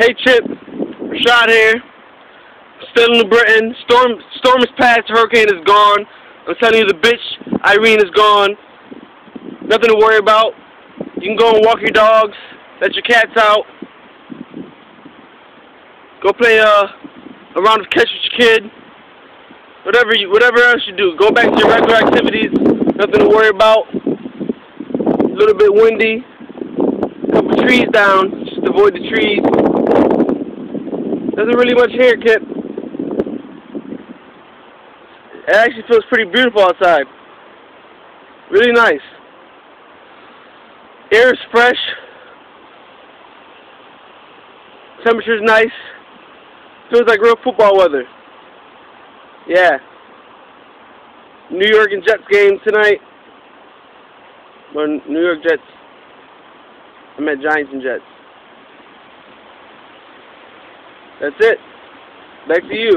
Hey Chip, Rashad here. Still in New Britain. Storm is past. Hurricane is gone. I'm telling you, the bitch Irene is gone. Nothing to worry about. You can go and walk your dogs. Let your cats out. Go play a round of catch with your kid. Whatever else you do. Go back to your regular activities. Nothing to worry about. A little bit windy. A couple trees down. Just avoid the trees. Nothing really much here, Kip. It actually feels pretty beautiful outside. Really nice. Air is fresh. Temperature's nice. Feels like real football weather. Yeah. New York and Jets game tonight. Or New York Jets. I meant Giants and Jets. That's it. Back to you.